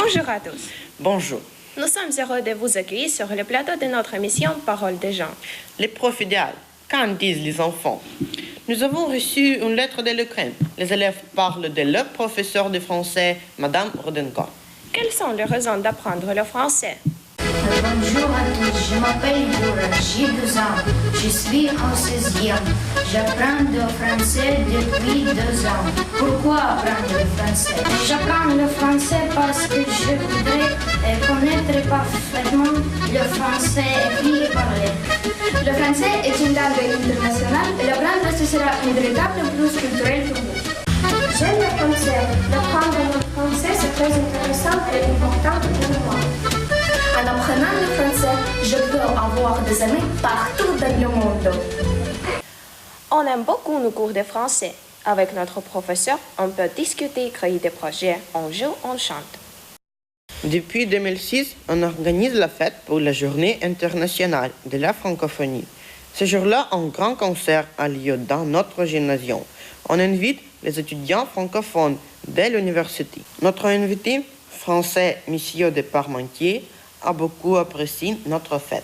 Bonjour à tous. Bonjour. Nous sommes heureux de vous accueillir sur le plateau de notre émission Parole des gens. Les profs idéaux, qu'en disent les enfants? Nous avons reçu une lettre de l'Ukraine. Les élèves parlent de leur professeur de français, Madame Rudenko. Quelles sont les raisons d'apprendre le français? Bonjour à tous, je m'appelle Yura, j'ai 12 ans, je suis en 16e. J'apprends le français depuis 2 ans. Pourquoi apprendre le français? J'apprends le français parce que je voudrais connaître parfaitement le français écrit et parlé. Le français est une langue internationale et l'apprendre ce sera une véritable plus culturelle pour vous. J'aime le français. L'apprendre le français, c'est très intéressant et important pour moi. En apprenant le français, je peux avoir des amis partout dans le monde. On aime beaucoup nos cours de français. Avec notre professeur, on peut discuter, créer des projets, on joue, on chante. Depuis 2006, on organise la fête pour la Journée internationale de la francophonie. Ce jour-là, un grand concert a lieu dans notre gymnasium. On invite les étudiants francophones de l'université. Notre invité français, Monsieur de Parmentier, a beaucoup apprécié notre fête.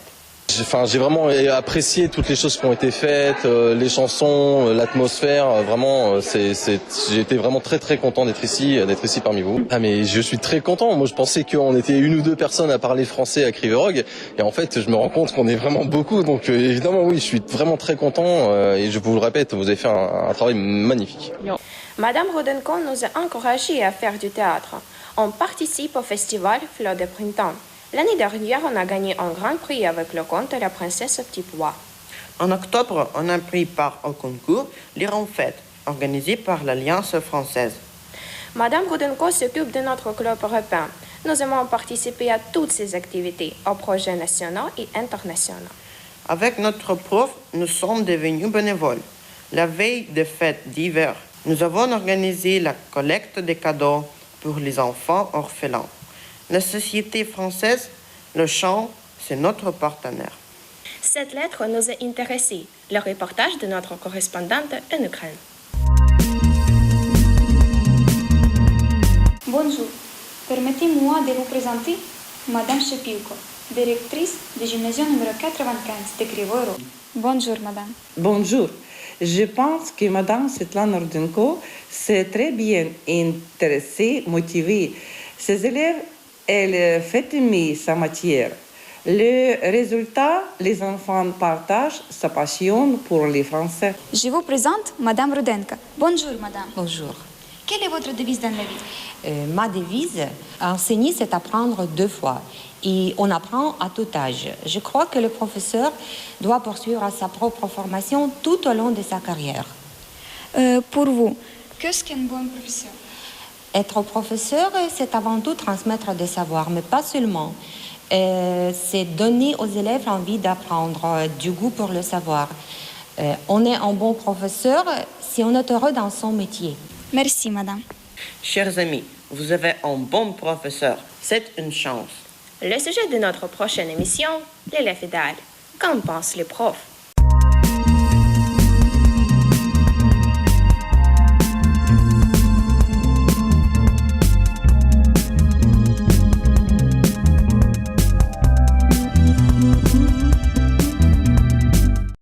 J'ai vraiment apprécié toutes les choses qui ont été faites, les chansons, l'atmosphère. Vraiment, j'ai été vraiment très très content d'être ici parmi vous. Ah mais je suis très content. Moi, je pensais qu'on était une ou deux personnes à parler français à Kriverog, et en fait, je me rends compte qu'on est vraiment beaucoup. Donc évidemment, oui, je suis vraiment très content. Et je vous le répète, vous avez fait un travail magnifique. Madame Rudenko nous a encouragés à faire du théâtre. On participe au festival Fleurs de printemps. L'année dernière, on a gagné un grand prix avec le conte La princesse au petit pois. En octobre, on a pris part au concours Lire en fête, organisé par l'Alliance française. Madame Rudenko s'occupe de notre club européen. Nous aimons participer à toutes ces activités, aux projets nationaux et internationaux. Avec notre prof, nous sommes devenus bénévoles. La veille des fêtes d'hiver, nous avons organisé la collecte de cadeaux pour les enfants orphelins. La société française, le chant, c'est notre partenaire. Cette lettre nous a intéressés. Le reportage de notre correspondante en Ukraine. Bonjour. Permettez-moi de vous présenter Madame Shepilko, directrice du gymnasium numéro 95 de Krivoy Rog. Bonjour, Madame. Bonjour. Je pense que Madame Svetlana Rudenko s'est très bien intéressée, motivée. Ses élèves, elle fait aimer sa matière. Le résultat, les enfants partagent sa passion pour les Français. Je vous présente Madame Rudenko. Bonjour, Madame. Bonjour. Quelle est votre devise dans la vie? Ma devise, enseigner, c'est apprendre 2 fois. Et on apprend à tout âge. Je crois que le professeur doit poursuivre sa propre formation tout au long de sa carrière. Pour vous, qu'est-ce qu'un bon professeur? Être professeur, c'est avant tout transmettre des savoirs, mais pas seulement. C'est donner aux élèves envie d'apprendre, du goût pour le savoir. On est un bon professeur si on est heureux dans son métier. Merci, Madame. Chers amis, vous avez un bon professeur. C'est une chance. Le sujet de notre prochaine émission, l'élève idéal. Qu'en pensent les profs?